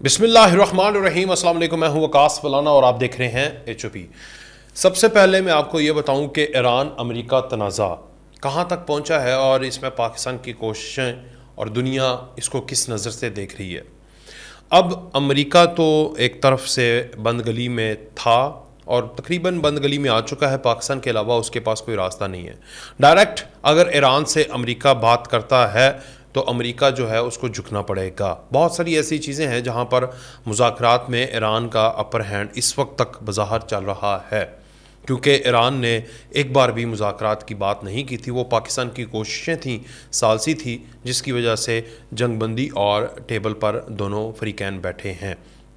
بسم اللہ الرحمن الرحیم۔ السلام علیکم، میں ہوں وقاص فلانا اور آپ دیکھ رہے ہیں HOP۔ سب سے پہلے میں آپ کو یہ بتاؤں کہ ایران امریکہ تنازع کہاں تک پہنچا ہے اور اس میں پاکستان کی کوششیں اور دنیا اس کو کس نظر سے دیکھ رہی ہے۔ اب امریکہ تو ایک طرف سے بند گلی میں تھا اور تقریباً بند گلی میں آ چکا ہے، پاکستان کے علاوہ اس کے پاس کوئی راستہ نہیں ہے۔ ڈائریکٹ اگر ایران سے امریکہ بات کرتا ہے تو امریکہ جو ہے اس کو جھکنا پڑے گا۔ بہت ساری ایسی چیزیں ہیں جہاں پر مذاکرات میں ایران کا اپر ہینڈ اس وقت تک بظاہر چل رہا ہے، کیونکہ ایران نے ایک بار بھی مذاکرات کی بات نہیں کی تھی۔ وہ پاکستان کی کوششیں تھیں، ثالثی تھی، جس کی وجہ سے جنگ بندی اور ٹیبل پر دونوں فریقین بیٹھے ہیں۔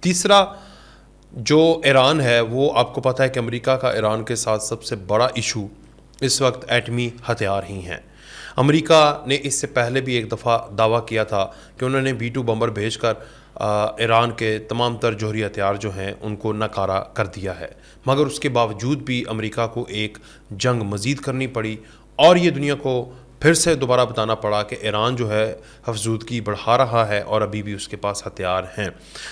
تیسرا جو ایران ہے، وہ آپ کو پتہ ہے کہ امریکہ کا ایران کے ساتھ سب سے بڑا ایشو اس وقت ایٹمی ہتھیار ہی ہیں۔ امریکہ نے اس سے پہلے بھی ایک دفعہ دعویٰ کیا تھا کہ انہوں نے B-2 بمبر بھیج کر ایران کے تمام تر جوہری ہتھیار جو ہیں ان کو ناکارہ کر دیا ہے، مگر اس کے باوجود بھی امریکہ کو ایک جنگ مزید کرنی پڑی اور یہ دنیا کو پھر سے دوبارہ بتانا پڑا کہ ایران جو ہے افزودگی بڑھا رہا ہے اور ابھی بھی اس کے پاس ہتھیار ہیں۔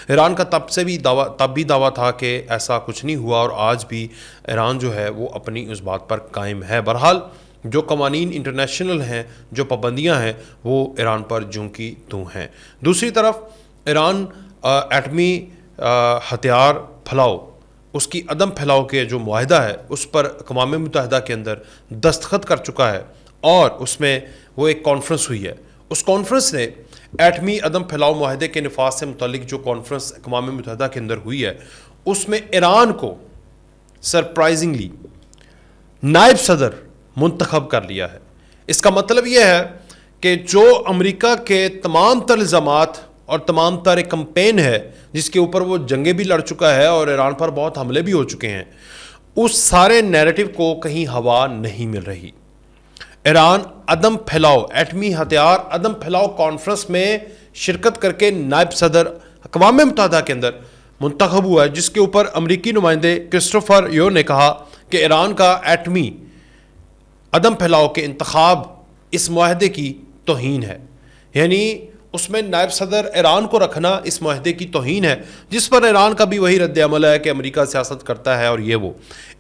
ایران کا تب بھی دعویٰ تھا کہ ایسا کچھ نہیں ہوا اور آج بھی ایران جو ہے وہ اپنی اس بات پر قائم ہے۔ بہرحال جو قوانین انٹرنیشنل ہیں، جو پابندیاں ہیں، وہ ایران پر جوں کی توں ہیں۔ دوسری طرف ایران ایٹمی ہتھیار پھیلاؤ، اس کی عدم پھیلاؤ کے جو معاہدہ ہے اس پر اقوام متحدہ کے اندر دستخط کر چکا ہے اور اس میں وہ ایک کانفرنس ہوئی ہے۔ اس کانفرنس نے ایٹمی عدم پھیلاؤ معاہدے کے نفاذ سے متعلق جو کانفرنس اقوام متحدہ کے اندر ہوئی ہے، اس میں ایران کو سرپرائزنگلی نائب صدر منتخب کر لیا ہے۔ اس کا مطلب یہ ہے کہ جو امریکہ کے تمام تر الزامات اور تمام تر ایک کمپین ہے جس کے اوپر وہ جنگیں بھی لڑ چکا ہے اور ایران پر بہت حملے بھی ہو چکے ہیں، اس سارے نیریٹو کو کہیں ہوا نہیں مل رہی۔ ایران عدم پھیلاؤ، ایٹمی ہتھیار عدم پھیلاؤ کانفرنس میں شرکت کر کے نائب صدر اقوام متحدہ کے اندر منتخب ہوا ہے، جس کے اوپر امریکی نمائندے کرسٹوفر یو نے کہا کہ ایران کا ایٹمی عدم پھیلاؤ کے انتخاب اس معاہدے کی توہین ہے، یعنی اس میں نائب صدر ایران کو رکھنا اس معاہدے کی توہین ہے، جس پر ایران کا بھی وہی رد عمل ہے کہ امریکہ سیاست کرتا ہے اور یہ وہ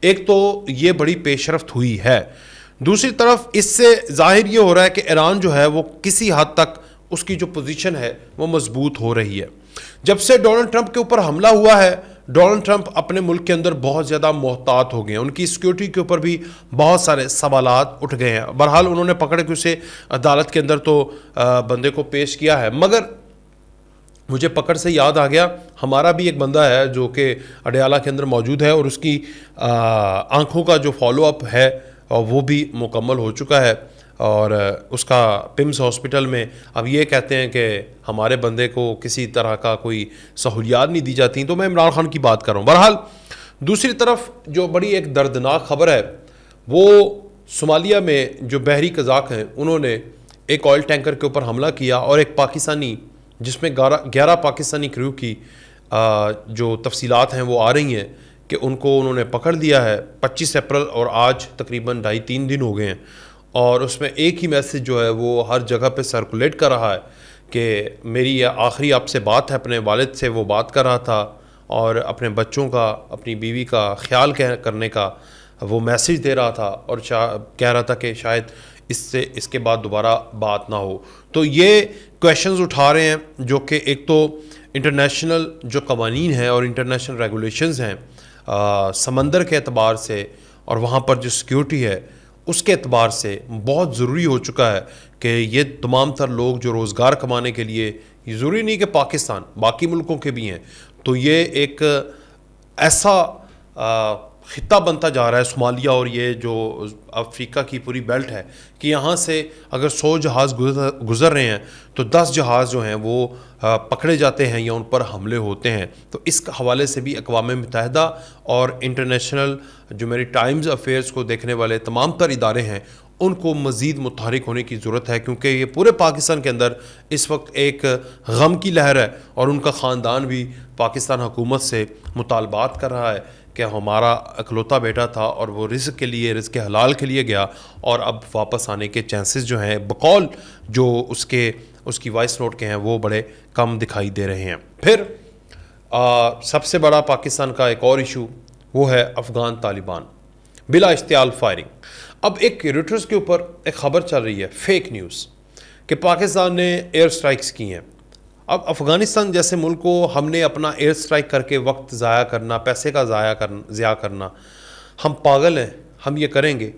ایک تو یہ بڑی پیش رفت ہوئی ہے۔ دوسری طرف اس سے ظاہر یہ ہو رہا ہے کہ ایران جو ہے وہ کسی حد تک اس کی جو پوزیشن ہے وہ مضبوط ہو رہی ہے۔ جب سے ڈونلڈ ٹرمپ کے اوپر حملہ ہوا ہے، ڈونلڈ ٹرمپ اپنے ملک کے اندر بہت زیادہ محتاط ہو گئے ہیں، ان کی سیکیورٹی کے اوپر بھی بہت سارے سوالات اٹھ گئے ہیں۔ بہرحال انہوں نے پکڑ کے اسے عدالت کے اندر تو بندے کو پیش کیا ہے، مگر مجھے پکڑ سے یاد آ گیا ہمارا بھی ایک بندہ ہے جو کہ اڈیالہ کے اندر موجود ہے اور اس کی آنکھوں کا جو فالو اپ ہے وہ بھی مکمل ہو چکا ہے اور اس کا پمس ہاسپٹل میں اب یہ کہتے ہیں کہ ہمارے بندے کو کسی طرح کا کوئی سہولیات نہیں دی جاتی۔ تو میں عمران خان کی بات کر رہا ہوں۔ بہرحال دوسری طرف جو بڑی ایک دردناک خبر ہے، وہ صومالیہ میں جو بحری قزاق ہیں انہوں نے ایک آئل ٹینکر کے اوپر حملہ کیا اور ایک پاکستانی جس میں 11 پاکستانی کریو کی جو تفصیلات ہیں وہ آ رہی ہیں کہ ان کو انہوں نے پکڑ لیا ہے 25 اپریل اور آج تقریباً 2.5-3 دن ہو گئے ہیں، اور اس میں ایک ہی میسج جو ہے وہ ہر جگہ پہ سرکولیٹ کر رہا ہے کہ میری یہ آخری آپ سے بات ہے۔ اپنے والد سے وہ بات کر رہا تھا اور اپنے بچوں کا، اپنی بیوی کا خیال کرنے کا وہ میسج دے رہا تھا اور کہہ رہا تھا کہ شاید اس کے بعد دوبارہ بات نہ ہو۔ تو یہ کویشچنز اٹھا رہے ہیں جو کہ ایک تو انٹرنیشنل جو قوانین ہیں اور انٹرنیشنل ریگولیشنز ہیں سمندر کے اعتبار سے اور وہاں پر جو سیکیورٹی ہے اس کے اعتبار سے بہت ضروری ہو چکا ہے کہ یہ تمام تر لوگ جو روزگار کمانے کے لیے، یہ ضروری نہیں کہ پاکستان، باقی ملکوں کے بھی ہیں، تو یہ ایک ایسا خطہ بنتا جا رہا ہے صومالیہ اور یہ جو افریقہ کی پوری بیلٹ ہے کہ یہاں سے اگر 100 جہاز گزر رہے ہیں تو 10 جہاز جو ہیں وہ پکڑے جاتے ہیں یا ان پر حملے ہوتے ہیں۔ تو اس حوالے سے بھی اقوام متحدہ اور انٹرنیشنل جو میری ٹائمز افیئرز کو دیکھنے والے تمام تر ادارے ہیں ان کو مزید متحرک ہونے کی ضرورت ہے، کیونکہ یہ پورے پاکستان کے اندر اس وقت ایک غم کی لہر ہے اور ان کا خاندان بھی پاکستان حکومت سے مطالبات کر رہا ہے کہ ہمارا اکلوتا بیٹا تھا اور وہ رزق کے لیے، رزق حلال کے لیے گیا اور اب واپس آنے کے چانسز جو ہیں بقول جو اس کی وائس نوٹ کے ہیں وہ بڑے کم دکھائی دے رہے ہیں۔ پھر سب سے بڑا پاکستان کا ایک اور ایشو وہ ہے افغان طالبان بلا اشتعال فائرنگ. اب ایک رویٹرز کے اوپر ایک خبر چل رہی ہے فیک نیوز کہ پاکستان نے ایئر سٹرائکس کی ہیں. اب افغانستان جیسے ملک کو ہم نے اپنا ایئر سٹرائک کر کے وقت ضائع کرنا, پیسے کا ضیاع کرنا, ہم پاگل ہیں, ہم یہ کریں گے.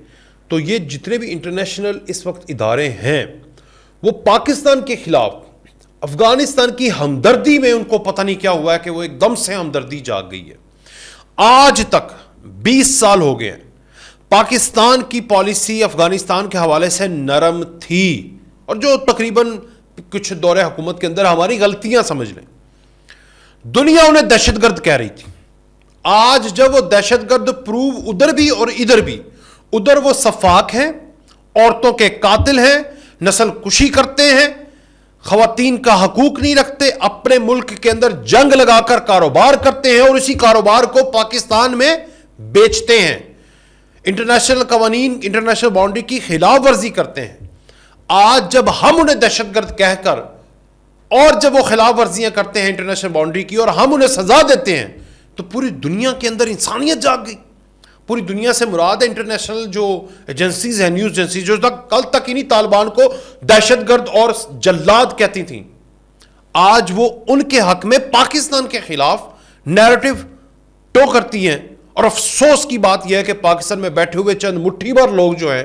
تو یہ جتنے بھی انٹرنیشنل اس وقت ادارے ہیں وہ پاکستان کے خلاف افغانستان کی ہمدردی میں ان کو پتہ نہیں کیا ہوا ہے کہ وہ ایک دم سے ہمدردی جاگ گئی ہے. آج تک 20 سال ہو گئے ہیں پاکستان کی پالیسی افغانستان کے حوالے سے نرم تھی, اور جو تقریباً کچھ دور حکومت کے اندر ہماری غلطیاں سمجھ لیں, دنیا انہیں دہشت گرد کہہ رہی تھی. آج جب وہ دہشت گرد پروو ادھر بھی اور ادھر بھی, ادھر وہ سفاک ہیں, عورتوں کے قاتل ہیں, نسل کشی کرتے ہیں, خواتین کا حقوق نہیں رکھتے, اپنے ملک کے اندر جنگ لگا کر کاروبار کرتے ہیں اور اسی کاروبار کو پاکستان میں بیچتے ہیں, انٹرنیشنل قوانین انٹرنیشنل باؤنڈری کی خلاف ورزی کرتے ہیں. آج جب ہم انہیں دہشت گرد کہہ کر اور جب وہ خلاف ورزیاں کرتے ہیں انٹرنیشنل باؤنڈری کی اور ہم انہیں سزا دیتے ہیں تو پوری دنیا کے اندر انسانیت جاگ گئی. پوری دنیا سے مراد ہے انٹرنیشنل جو ایجنسیز ہیں, نیوز ایجنسیز, جو کل تک انہی طالبان کو دہشت گرد اور جلاد کہتی تھیں, آج وہ ان کے حق میں پاکستان کے خلاف نیریٹو ٹو کرتی ہیں. اور افسوس کی بات یہ ہے کہ پاکستان میں بیٹھے ہوئے چند مٹھی بھر لوگ جو ہیں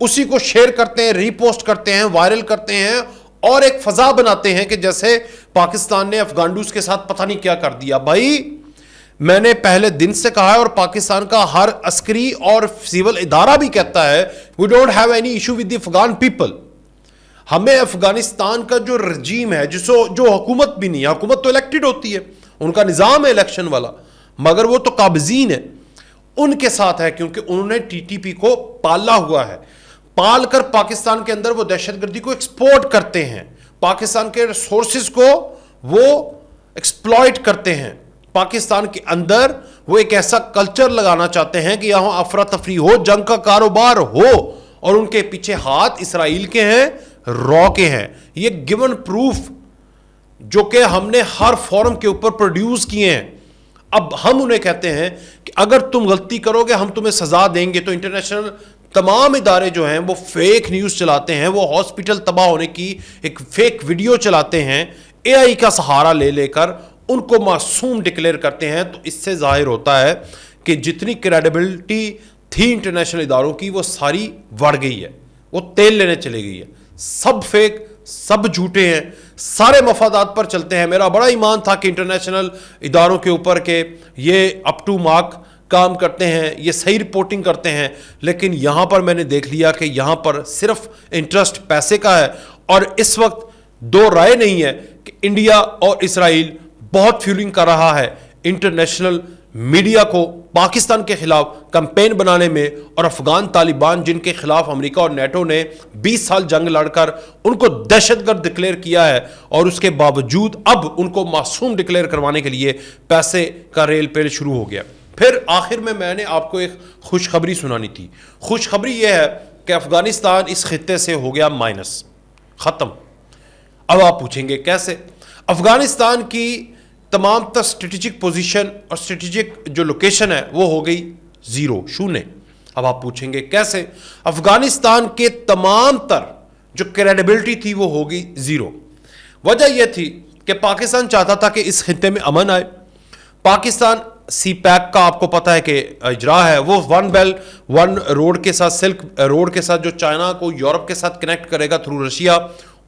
اسی کو شیئر کرتے ہیں, ری پوسٹ کرتے ہیں, وائرل کرتے ہیں اور ایک فضا بناتے ہیں کہ جیسے پاکستان نے افغانڈوز کے ساتھ پتہ نہیں کیا کر دیا. بھائی میں نے پہلے دن سے کہا ہے اور پاکستان کا ہر عسکری اور سول ادارہ بھی کہتا ہے we don't have any issue with the Afghan people. ہمیں افغانستان کا جو رجیم ہے جو حکومت بھی نہیں ہے, حکومت تو الیکٹڈ ہوتی ہے, ان کا نظام ہے الیکشن والا, مگر وہ تو قابضین ہے, ان کے ساتھ ہے کیونکہ انہوں نے ٹی ٹی پی کو پالا ہوا ہے. پال کر پاکستان کے اندر وہ دہشت گردی کو ایکسپورٹ کرتے ہیں, پاکستان کے ریسورسز کو وہ ایکسپلائٹ کرتے ہیں. پاکستان کے اندر وہ ایک ایسا کلچر لگانا چاہتے ہیں کہ یہاں افراتفری ہو, جنگ کا کاروبار ہو, اور ان کے پیچھے ہاتھ اسرائیل کے ہیں, را کے ہیں. یہ گیون پروف جو کہ ہم نے ہر فورم کے اوپر پروڈیوس کیے ہیں. اب ہم انہیں کہتے ہیں کہ اگر تم غلطی کرو گے ہم تمہیں سزا دیں گے. تو انٹرنیشنل تمام ادارے جو ہیں وہ فیک نیوز چلاتے ہیں, وہ ہاسپٹل تباہ ہونے کی ایک فیک ویڈیو چلاتے ہیں, اے آئی کا سہارا لے لے کر ان کو معصوم ڈکلیئر کرتے ہیں. تو اس سے ظاہر ہوتا ہے کہ جتنی کریڈیبلٹی تھی انٹرنیشنل اداروں کی وہ ساری بڑھ گئی ہے, وہ تیل لینے چلے گئی ہے. سب فیک, سب جھوٹے ہیں, سارے مفادات پر چلتے ہیں. میرا بڑا ایمان تھا کہ انٹرنیشنل اداروں کے اوپر کہ یہ اپ ٹو مارک کام کرتے ہیں, یہ صحیح رپورٹنگ کرتے ہیں, لیکن یہاں پر میں نے دیکھ لیا کہ یہاں پر صرف انٹرسٹ پیسے کا ہے. اور اس وقت دو رائے نہیں ہے کہ انڈیا اور اسرائیل بہت فیولنگ کر رہا ہے انٹرنیشنل میڈیا کو پاکستان کے خلاف کمپین بنانے میں, اور افغان طالبان جن کے خلاف امریکہ اور نیٹو نے 20 سال جنگ لڑ کر ان کو دہشت گرد ڈکلیئر کیا ہے, اور اس کے باوجود اب ان کو معصوم ڈکلیئر کروانے کے لیے پیسے کا ریل پیل شروع ہو گیا. پھر آخر میں نے آپ کو ایک خوشخبری سنانی تھی. خوشخبری یہ ہے کہ افغانستان اس خطے سے ہو گیا مائنس, ختم. اب آپ پوچھیں گے کیسے؟ افغانستان کی تمام تر اسٹریٹجک پوزیشن اور اسٹریٹجک جو لوکیشن ہے وہ ہو گئی زیرو, شونے. اب آپ پوچھیں گے کیسے؟ افغانستان کے تمام تر جو کریڈیبلٹی تھی وہ ہو گئی زیرو. وجہ یہ تھی کہ پاکستان چاہتا تھا کہ اس خطے میں امن آئے. پاکستان سی پیک کا آپ کو پتہ ہے کہ اجرا ہے, وہ ون بیلٹ ون روڈ کے ساتھ, سلک روڈ کے ساتھ, جو چائنا کو یورپ کے ساتھ کنیکٹ کرے گا تھرو رشیا,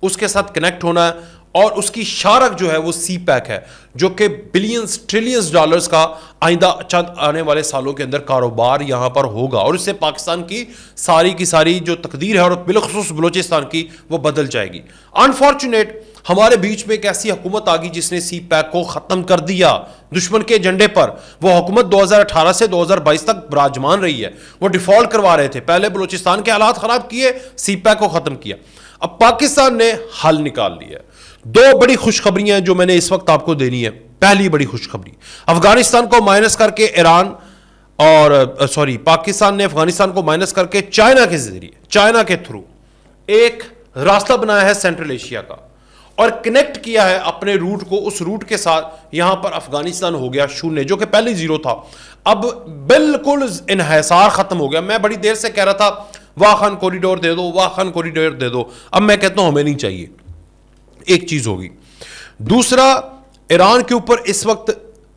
اس کے ساتھ کنیکٹ ہونا ہے. اور اس کی شارک جو ہے وہ سی پیک ہے, جو کہ بلینز ٹریلینز ڈالرز کا آئندہ چند آنے والے سالوں کے اندر کاروبار یہاں پر ہوگا, اور اس سے پاکستان کی ساری جو تقدیر ہے, اور بالخصوص بلوچستان کی, وہ بدل جائے گی. انفارچونیٹ ہمارے بیچ میں ایک ایسی حکومت آ گئی جس نے سی پیک کو ختم کر دیا دشمن کے ایجنڈے پر. وہ حکومت 2018 سے 2022 تک براجمان رہی ہے. وہ ڈیفالٹ کروا رہے تھے, پہلے بلوچستان کے حالات خراب کیے, سی پیک کو ختم کیا. اب پاکستان نے حل نکال لیا. دو بڑی خوشخبریاں جو میں نے اس وقت آپ کو دینی ہے. پہلی بڑی خوشخبری, افغانستان کو مائنس کر کے پاکستان نے افغانستان کو مائنس کر کے چائنا کے ذریعے, چائنا کے تھرو ایک راستہ بنایا ہے سینٹرل ایشیا کا, اور کنیکٹ کیا ہے اپنے روٹ کو اس روٹ کے ساتھ. یہاں پر افغانستان ہو گیا شونیہ, جو کہ پہلے زیرو تھا, اب بالکل انحصار ختم ہو گیا. میں بڑی دیر سے کہہ رہا تھا واخان کوریڈور دے دو, واخان کوریڈور دے دو, اب میں کہتا ہوں ہمیں نہیں چاہیے. ایک چیز ہوگی. دوسرا, ایران کے اوپر اس وقت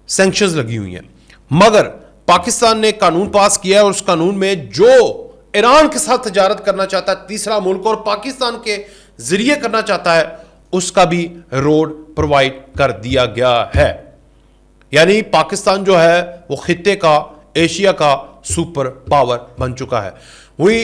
سینکشنز لگی ہوئی ہیں, مگر پاکستان نے قانون پاس کیا ہے, اور اس قانون میں جو ایران کے ساتھ تجارت کرنا چاہتا ہے تیسرا ملک اور پاکستان کے ذریعے کرنا چاہتا ہے, اس کا بھی روڈ پرووائڈ کر دیا گیا ہے. یعنی پاکستان جو ہے وہ خطے کا, ایشیا کا سپر پاور بن چکا ہے. We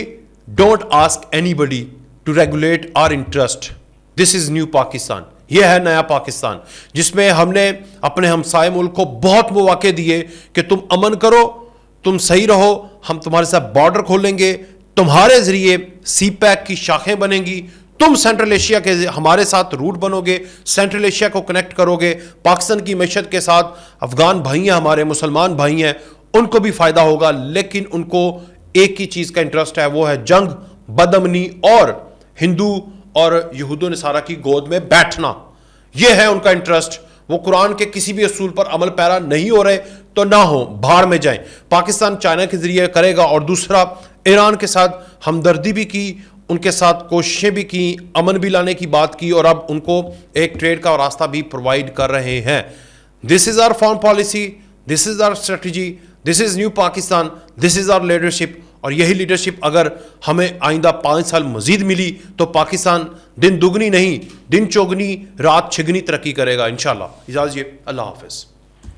don't ask anybody to regulate our interest. This is new Pakistan. یہ ہے نیا پاکستان, جس میں ہم نے اپنے ہمسائے ملک کو بہت مواقع دیے کہ تم امن کرو, تم صحیح رہو, ہم تمہارے ساتھ بارڈر کھولیں گے, تمہارے ذریعے سی پیک کی شاخیں بنیں گی, تم سینٹرل ایشیا کے ہمارے ساتھ روٹ بنو گے, سینٹرل ایشیا کو کنیکٹ کرو گے, پاکستان کی معیشت کے ساتھ افغان بھائی ہیں, ہمارے مسلمان بھائی ہیں, ان کو بھی فائدہ ہوگا. لیکن ان کو ایک ہی چیز کا انٹرسٹ ہے, وہ ہے جنگ, بدامنی اور ہندو اور یہود و نصارہ کی گود میں بیٹھنا. یہ ہے ان کا انٹرسٹ. وہ قرآن کے کسی بھی اصول پر عمل پیرا نہیں ہو رہے تو نہ ہو, بھاڑ میں جائیں. پاکستان چائنا کے ذریعے کرے گا, اور دوسرا ایران کے ساتھ ہمدردی بھی کی, ان کے ساتھ کوششیں بھی کی, امن بھی لانے کی بات کی, اور اب ان کو ایک ٹریڈ کا راستہ بھی پرووائڈ کر رہے ہیں. This is our foreign policy, this is our strategy, this is new Pakistan, this is our leadership. اور یہی لیڈرشپ اگر ہمیں آئندہ 5 سال مزید ملی تو پاکستان دن دگنی نہیں دن چوگنی رات چھگنی ترقی کرے گا انشاءاللہ. اجازت دیجیے, اللہ حافظ.